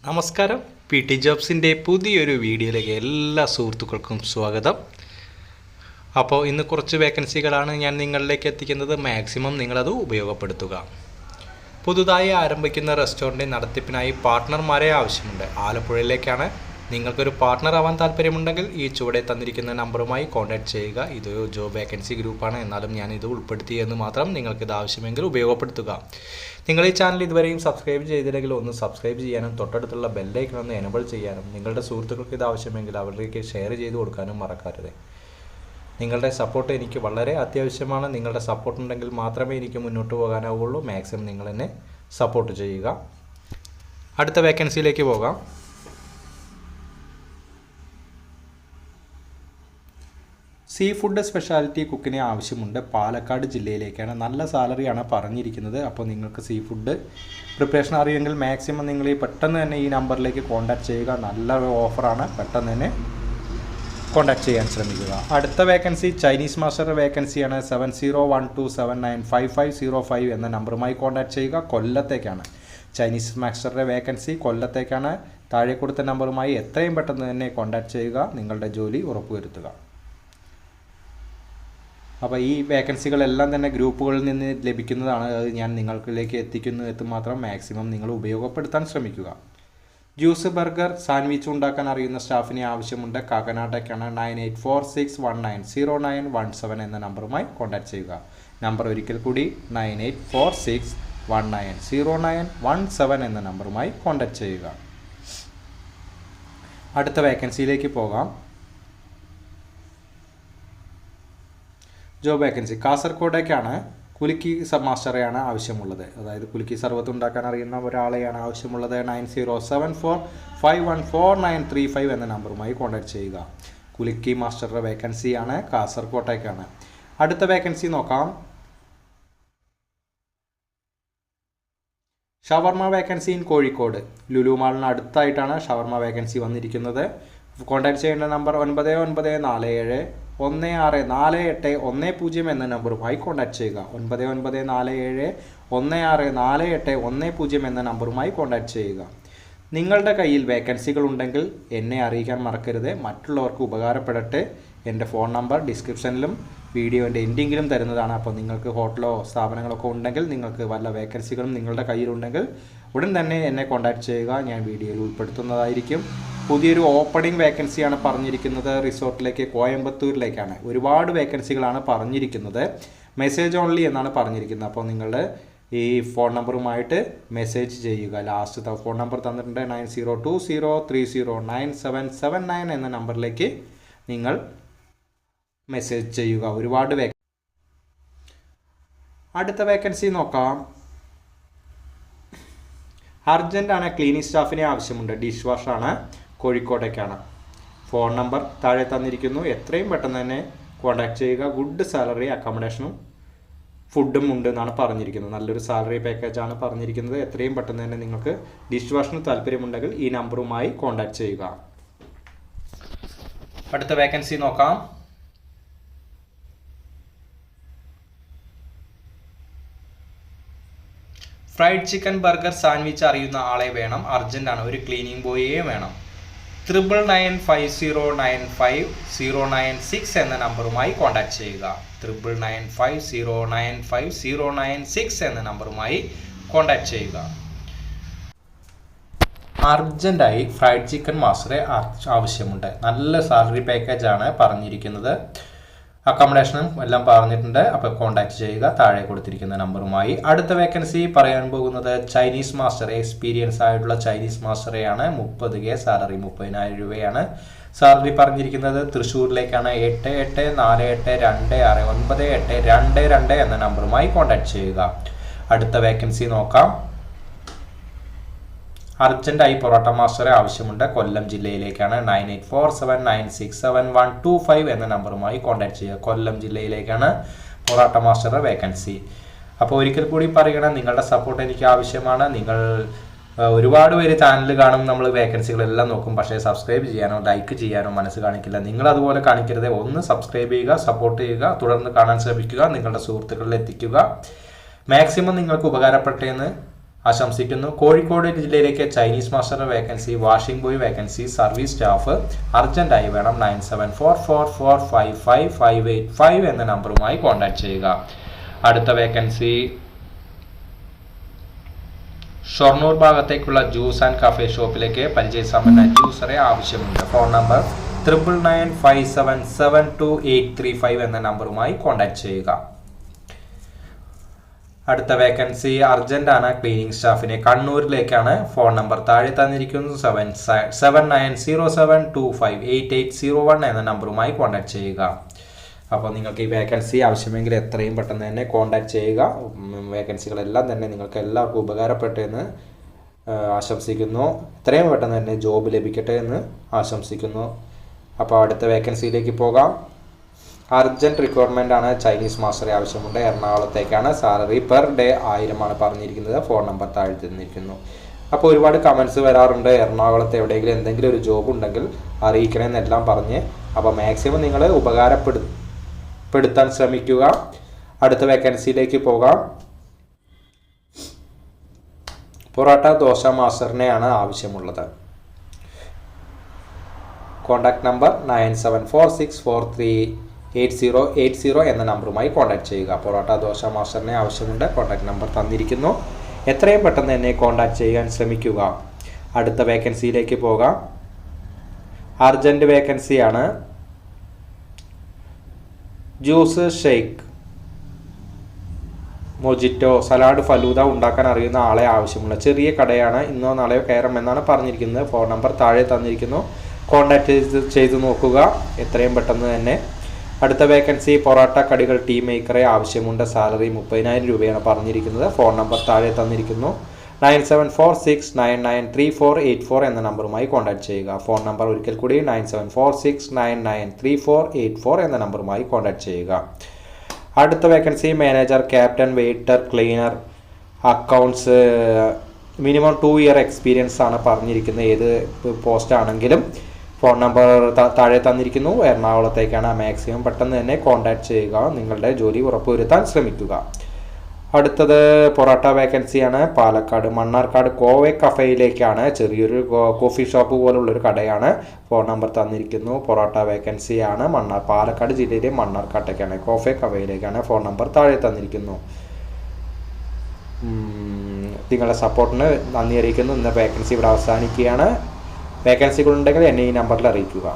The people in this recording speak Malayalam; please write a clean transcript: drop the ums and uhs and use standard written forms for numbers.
നമസ്കാരം. പി ടി ജോബ്സിൻ്റെ പുതിയൊരു വീഡിയോയിലേക്ക് എല്ലാ സുഹൃത്തുക്കൾക്കും സ്വാഗതം. അപ്പോൾ ഇന്ന് കുറച്ച് വേക്കൻസികളാണ് ഞാൻ നിങ്ങളിലേക്ക് എത്തിക്കുന്നത്. മാക്സിമം നിങ്ങളത് ഉപയോഗപ്പെടുത്തുക. പുതുതായി ആരംഭിക്കുന്ന റെസ്റ്റോറൻറ്റ് നടത്തിപ്പിനായി പാർട്ട്ണർമാരെ ആവശ്യമുണ്ട്. ആലപ്പുഴയിലേക്കാണ്. നിങ്ങൾക്കൊരു പാർട്ട്ണർ ആവാൻ താല്പര്യമുണ്ടെങ്കിൽ ഈ ചുവടെ തന്നിരിക്കുന്ന നമ്പറുമായി കോൺടാക്റ്റ് ചെയ്യുക. ഇതൊരു ജോബ് വേക്കൻസി ഗ്രൂപ്പാണ്, എന്നാലും ഞാനിത് ഉൾപ്പെടുത്തിയെന്ന് മാത്രം. നിങ്ങൾക്കിത് ആവശ്യമെങ്കിൽ ഉപയോഗപ്പെടുത്തുക. നിങ്ങൾ ഈ ചാനൽ ഇതുവരെയും സബ്സ്ക്രൈബ് ചെയ്തില്ലെങ്കിൽ ഒന്ന് സബ്സ്ക്രൈബ് ചെയ്യാനും തൊട്ടടുത്തുള്ള ബെല്ലൈക്കൺ ഒന്ന് എനേബിൾ ചെയ്യാനും നിങ്ങളുടെ സുഹൃത്തുക്കൾക്ക് ഇത് ആവശ്യമെങ്കിൽ അവരിലേക്ക് ഷെയർ ചെയ്ത് കൊടുക്കാനും മറക്കരുത്. നിങ്ങളുടെ സപ്പോർട്ട് എനിക്ക് വളരെ അത്യാവശ്യമാണ്. നിങ്ങളുടെ സപ്പോർട്ട് ഉണ്ടെങ്കിൽ മാത്രമേ എനിക്ക് മുന്നോട്ട് പോകാനാവുള്ളൂ. മാക്സിമം നിങ്ങൾ എന്നെ സപ്പോർട്ട് ചെയ്യുക. അടുത്ത വേക്കൻസിയിലേക്ക് പോകാം. സീ ഫുഡ് സ്പെഷ്യാലിറ്റി കുക്കിനെ ആവശ്യമുണ്ട്. പാലക്കാട് ജില്ലയിലേക്കാണ്. നല്ല സാലറിയാണ് പറഞ്ഞിരിക്കുന്നത്. അപ്പോൾ നിങ്ങൾക്ക് സീ ഫുഡ് പ്രിപ്പറേഷൻ അറിയുമെങ്കിൽ മാക്സിമം നിങ്ങൾ പെട്ടെന്ന് തന്നെ ഈ നമ്പറിലേക്ക് കോൺടാക്റ്റ് ചെയ്യുക. നല്ല ഓഫറാണ്. പെട്ടെന്ന് തന്നെ കോൺടാക്റ്റ് ചെയ്യാൻ ശ്രമിക്കുക. അടുത്ത വേക്കൻസി ചൈനീസ് മാസ്റ്റർ വേക്കൻസിയാണ്. 701279955505 എന്ന നമ്പറുമായി കോൺടാക്റ്റ് ചെയ്യുക. കൊല്ലത്തേക്കാണ്. ചൈനീസ് മാസ്റ്ററുടെ വേക്കൻസി കൊല്ലത്തേക്കാണ്. താഴെ കൊടുത്ത നമ്പറുമായി എത്രയും പെട്ടെന്ന് തന്നെ കോൺടാക്റ്റ് ചെയ്യുക. നിങ്ങളുടെ ജോലി ഉറപ്പുവരുത്തുക. അപ്പോൾ ഈ വേക്കൻസികളെല്ലാം തന്നെ ഗ്രൂപ്പുകളിൽ നിന്ന് ലഭിക്കുന്നതാണ്. അത് ഞാൻ നിങ്ങൾക്കിലേക്ക് എത്തിക്കുന്നു മാത്രം. മാക്സിമം നിങ്ങൾ ഉപയോഗപ്പെടുത്താൻ ശ്രമിക്കുക. ജ്യൂസ്, ബർഗർ, സാൻഡ്വിച്ച് ഉണ്ടാക്കാൻ അറിയുന്ന സ്റ്റാഫിനെ ആവശ്യമുണ്ട്. കാക്കനാട്ടേക്കാണ്. 9846190917 എന്ന നമ്പറുമായി കോൺടാക്റ്റ് ചെയ്യുക. നമ്പർ ഒരിക്കൽ കൂടി 9846190917 എന്ന നമ്പറുമായി കോൺടാക്റ്റ് ചെയ്യുക. അടുത്ത വേക്കൻസിയിലേക്ക് പോകാം. ജോബ് വേക്കൻസി കാസർഗോഡേക്കാണ്. കുലുക്കി മാസ്റ്ററെയാണ് ആവശ്യമുള്ളത്. അതായത് കുലുക്കി സർവത്ത് ഉണ്ടാക്കാൻ അറിയുന്ന ഒരാളെയാണ് ആവശ്യമുള്ളത്. 9074514935 എന്ന നമ്പറുമായി കോൺടാക്ട് ചെയ്യുക. കുലുക്കി മാസ്റ്ററുടെ വേക്കൻസിയാണ്. കാസർഗോട്ടേക്കാണ്. അടുത്ത വേക്കൻസി നോക്കാം. ഷവർമ വേക്കൻസി ഇൻ കോഴിക്കോട്. ലുലു മാളിന് അടുത്തായിട്ടാണ് ഷവർമ വേക്കൻസി വന്നിരിക്കുന്നത്. കോൺടാക്ട് ചെയ്യേണ്ട നമ്പർ 9947164810 എന്ന നമ്പറുമായി കോൺടാക്ട് ചെയ്യുക. 9947164810 എന്ന നമ്പറുമായി കോൺടാക്ട് ചെയ്യുക. നിങ്ങളുടെ കയ്യിൽ വേക്കൻസികൾ ഉണ്ടെങ്കിൽ എന്നെ അറിയിക്കാൻ മറക്കരുത്. മറ്റുള്ളവർക്ക് ഉപകാരപ്പെടട്ടെ. എൻ്റെ ഫോൺ നമ്പർ ഡിസ്ക്രിപ്ഷനിലും വീഡിയോൻ്റെ എൻഡിങ്ങിലും തരുന്നതാണ്. അപ്പോൾ നിങ്ങൾക്ക് ഹോട്ടലോ സ്ഥാപനങ്ങളൊക്കെ ഉണ്ടെങ്കിൽ, നിങ്ങൾക്ക് വല്ല വേക്കൻസികളും നിങ്ങളുടെ കയ്യിലുണ്ടെങ്കിൽ ഉടൻ തന്നെ എന്നെ കോൺടാക്ട് ചെയ്യുക. ഞാൻ വീഡിയോയിൽ ഉൾപ്പെടുത്തുന്നതായിരിക്കും. പുതിയൊരു ഓപ്പണിംഗ് വേക്കൻസിയാണ് പറഞ്ഞിരിക്കുന്നത്. റിസോർട്ടിലേക്ക്, കോയമ്പത്തൂരിലേക്കാണ്. ഒരുപാട് വേക്കൻസികളാണ് പറഞ്ഞിരിക്കുന്നത്. മെസ്സേജ് ഓൺലി എന്നാണ് പറഞ്ഞിരിക്കുന്നത്. അപ്പോൾ നിങ്ങളുടെ ഈ ഫോൺ നമ്പറുമായിട്ട് മെസ്സേജ് ചെയ്യുക. ലാസ്റ്റ് ഫോൺ നമ്പർ തന്നിട്ടുണ്ട്. 9020309779 എന്ന നമ്പറിലേക്ക് നിങ്ങൾ മെസ്സേജ് ചെയ്യുക. ഒരുപാട് അടുത്ത വേക്കൻസി നോക്കാം. അർജൻ്റാണ്. ക്ലീനിങ് സ്റ്റാഫിനെ ആവശ്യമുണ്ട്. ഡിഷ് വാഷാണ്. കോഴിക്കോട്ടേക്കാണ്. ഫോൺ നമ്പർ താഴെ തന്നിരിക്കുന്നു. എത്രയും പെട്ടെന്ന് തന്നെ കോൺടാക്ട് ചെയ്യുക. ഗുഡ് സാലറി, അക്കോമഡേഷനും ഫുഡും ഉണ്ട് എന്നാണ് പറഞ്ഞിരിക്കുന്നത്. നല്ലൊരു സാലറി പാക്കേജാണ് പറഞ്ഞിരിക്കുന്നത്. എത്രയും പെട്ടെന്ന് തന്നെ നിങ്ങൾക്ക് ഡിഷ് വാഷിന് താല്പര്യമുണ്ടെങ്കിൽ ഈ നമ്പറുമായി കോൺടാക്ട് ചെയ്യുക. അടുത്ത വേക്കൻസി നോക്കാം. ഫ്രൈഡ് ചിക്കൻ, ബർഗർ, സാൻഡ്വിച്ച് അറിയുന്ന ആളെ വേണം. അർജൻ്റാണ്. ഒരു ക്ലീനിങ് ബോയിയെ വേണം. 9995095096 എന്ന നമ്പറുമായി കോൺടാക്ട് ചെയ്യുക. 9995095096 എന്ന നമ്പറുമായി കോൺടാക്ട് ചെയ്യുക. അർജൻ്റായി ഫ്രൈഡ് ചിക്കൻ മാസ്റ്ററെ ആവശ്യമുണ്ട്. നല്ല സാലറി പാക്കേജാണ് പറഞ്ഞിരിക്കുന്നത്. അക്കോമഡേഷനും എല്ലാം പറഞ്ഞിട്ടുണ്ട്. അപ്പോൾ കോൺടാക്ട് ചെയ്യുക താഴെ കൊടുത്തിരിക്കുന്ന നമ്പറുമായി. അടുത്ത വേക്കൻസി പറയാൻ പോകുന്നത് ചൈനീസ് മാസ്റ്റർ. എക്സ്പീരിയൻസ് ആയിട്ടുള്ള ചൈനീസ് മാസ്റ്ററെയാണ്. 30K സാലറി, 30,000 രൂപയാണ് സാലറി പറഞ്ഞിരിക്കുന്നത്. തൃശ്ശൂരിലേക്കാണ്. 8848269822 എന്ന നമ്പറുമായി കോൺടാക്ട് ചെയ്യുക. അടുത്ത വേക്കൻസി നോക്കാം. അർജൻ്റായി പൊറോട്ട മാസ്റ്ററെ ആവശ്യമുണ്ട്. കൊല്ലം ജില്ലയിലേക്കാണ്. 9847967125 എന്ന നമ്പറുമായി കോൺടാക്ട് ചെയ്യുക. കൊല്ലം ജില്ലയിലേക്കാണ് പൊറോട്ട മാസ്റ്ററുടെ വേക്കൻസി. അപ്പോൾ ഒരിക്കൽ കൂടി പറയണം, നിങ്ങളുടെ സപ്പോർട്ട് എനിക്ക് ആവശ്യമാണ്. നിങ്ങൾ ഒരുപാട് പേര് ചാനൽ കാണും, നമ്മൾ വേക്കൻസികളെല്ലാം നോക്കും, പക്ഷേ സബ്സ്ക്രൈബ് ചെയ്യാനോ ലൈക്ക് ചെയ്യാനോ മനസ്സ് കാണിക്കില്ല. നിങ്ങൾ അതുപോലെ കാണിക്കരുത്. ഒന്ന് സബ്സ്ക്രൈബ് ചെയ്യുക, സപ്പോർട്ട് ചെയ്യുക, തുടർന്ന് കാണാൻ ശ്രമിക്കുക, നിങ്ങളുടെ സുഹൃത്തുക്കളിൽ എത്തിക്കുക. മാക്സിമം നിങ്ങൾക്ക് ഉപകാരപ്പെട്ടെന്ന് ആശംസിക്കുന്നു. കോഴിക്കോട് ജില്ലയിലേക്ക് Chinese master vacancy, washing boy vacancy, service staff അർജന്റായി വേണം. 9744455585 എന്ന നമ്പറുമായി കോൺടാക്ട് ചെയ്യുക. അടുത്ത വേക്കൻസി ഷൊർണൂർ ഭാഗത്തേക്കുള്ള ജ്യൂസ് ആൻഡ് കഫേ ഷോപ്പിലേക്ക് പരിചയസമ്പന്ന ജ്യൂസറെ ആവശ്യമുണ്ട്. ഫോൺ നമ്പർ 9995772835 എന്ന നമ്പറുമായി കോൺടാക്ട് ചെയ്യുക. അടുത്ത വേക്കൻസി അർജന്റ് ആണ് ക്ലീനിങ് സ്റ്റാഫിനെ, കണ്ണൂരിലേക്കാണ്. ഫോൺ നമ്പർ താഴെ തന്നിരിക്കുന്നു. 7907258801 എന്ന നമ്പറുമായി കോൺടാക്ട് ചെയ്യുക. അപ്പോൾ നിങ്ങൾക്ക് ഈ വേക്കൻസി ആവശ്യമെങ്കിൽ എത്രയും പെട്ടെന്ന് തന്നെ കോൺടാക്ട് ചെയ്യുക. വേക്കൻസികളെല്ലാം തന്നെ നിങ്ങൾക്ക് എല്ലാവർക്കും ഉപകാരപ്പെട്ടു എന്ന് ആശംസിക്കുന്നു. എത്രയും പെട്ടെന്ന് തന്നെ ജോബ് ലഭിക്കട്ടെ എന്ന് ആശംസിക്കുന്നു. അപ്പോൾ അടുത്ത വേക്കൻസിയിലേക്ക് പോകാം. അർജന്റ് റിക്വയർമെൻ്റ് ആണ്, ചൈനീസ് മാസ്റ്ററെ ആവശ്യമുണ്ട്. എറണാകുളത്തേക്കാണ്. സാലറി പെർ ഡേ 1000 ആണ് പറഞ്ഞിരിക്കുന്നത്. ഫോൺ നമ്പർ താഴെ തന്നിരിക്കുന്നു. അപ്പോൾ ഒരുപാട് കമൻസ് വരാറുണ്ട്, എറണാകുളത്ത് എവിടെയെങ്കിലും എന്തെങ്കിലും ഒരു ജോബ് ഉണ്ടെങ്കിൽ അറിയിക്കണമെന്നെല്ലാം പറഞ്ഞ്. അപ്പോൾ മാക്സിമം നിങ്ങൾ ഉപകാരപ്പെടുത്താൻ ശ്രമിക്കുക. അടുത്ത വേക്കൻസിയിലേക്ക് പോകാം. പൊറോട്ട ദോശ മാസ്റ്ററിനെയാണ് ആവശ്യമുള്ളത്. കോൺടാക്ട് നമ്പർ 9746438080 എന്ന നമ്പറുമായി കോൺടാക്ട് ചെയ്യുക. പൊറോട്ട ദോശ മാസ്റ്ററിനെ ആവശ്യമുണ്ട്. കോൺടാക്ട് നമ്പർ തന്നിരിക്കുന്നു. എത്രയും പെട്ടെന്ന് തന്നെ കോൺടാക്ട് ചെയ്യാൻ ശ്രമിക്കുക. അടുത്ത വേക്കൻസിയിലേക്ക് പോകാം. അർജന്റ് വേക്കൻസിയാണ്. Juice, shake, mojito, salad, falooda ഉണ്ടാക്കാൻ അറിയുന്ന ആളെ ആവശ്യമുള്ള ചെറിയ കടയാണ്. ഇന്നോ നാളെയോ കയറുമെന്നാണ് പറഞ്ഞിരിക്കുന്നത്. ഫോൺ നമ്പർ താഴെ തന്നിരിക്കുന്നു. കോൺടാക്ട് ചെയ്ത് നോക്കുക എത്രയും പെട്ടെന്ന് തന്നെ. അടുത്ത വേക്കൻസി പൊറോട്ട കടികൾ ടീ മേക്കറെ ആവശ്യമുണ്ട്. സാലറി 30,000 രൂപയാണ് പറഞ്ഞിരിക്കുന്നത്. ഫോൺ നമ്പർ താഴെ തന്നിരിക്കുന്നു. 9746993484 എന്ന നമ്പറുമായി കോൺടാക്ട് ചെയ്യുക. ഫോൺ നമ്പർ ഒരിക്കൽ കൂടി 9746993484 എന്ന നമ്പറുമായി കോൺടാക്ട് ചെയ്യുക. അടുത്ത vacancy manager, captain, waiter, cleaner, accounts, minimum 2 year experience ആണ് പറഞ്ഞിരിക്കുന്നത്. ഏത് പോസ്റ്റ് ആണെങ്കിലും ഫോൺ നമ്പർ താഴെ തന്നിരിക്കുന്നു. എറണാകുളത്തേക്കാണ്. മാക്സിമം പെട്ടെന്ന് തന്നെ കോൺടാക്ട് ചെയ്യുക. നിങ്ങളുടെ ജോലി ഉറപ്പുവരുത്താൻ ശ്രമിക്കുക. അടുത്തത് പൊറോട്ട വേക്കൻസിയാണ്. പാലക്കാട് മണ്ണാർക്കാട് കോവെ കഫേയിലേക്കാണ്. ചെറിയൊരു കോഫി ഷോപ്പ് പോലുള്ളൊരു കടയാണ്. ഫോൺ നമ്പർ തന്നിരിക്കുന്നു. പൊറോട്ട വേക്കൻസിയാണ്. പാലക്കാട് ജില്ലയിലെ മണ്ണാർക്കാട്ടേക്കാണ്. കോഫെ കഫേയിലേക്കാണ്. ഫോൺ നമ്പർ താഴെ തന്നിരിക്കുന്നു. നിങ്ങളുടെ സപ്പോർട്ടിന് നന്ദി അറിയിക്കുന്നു. ഇന്ന് വേക്കൻസി ഇവിടെ അവസാനിക്കുകയാണ്. വേക്കൻസികളുണ്ടെങ്കിൽ എന്നെ ഈ നമ്പറിൽ അറിയിക്കുക.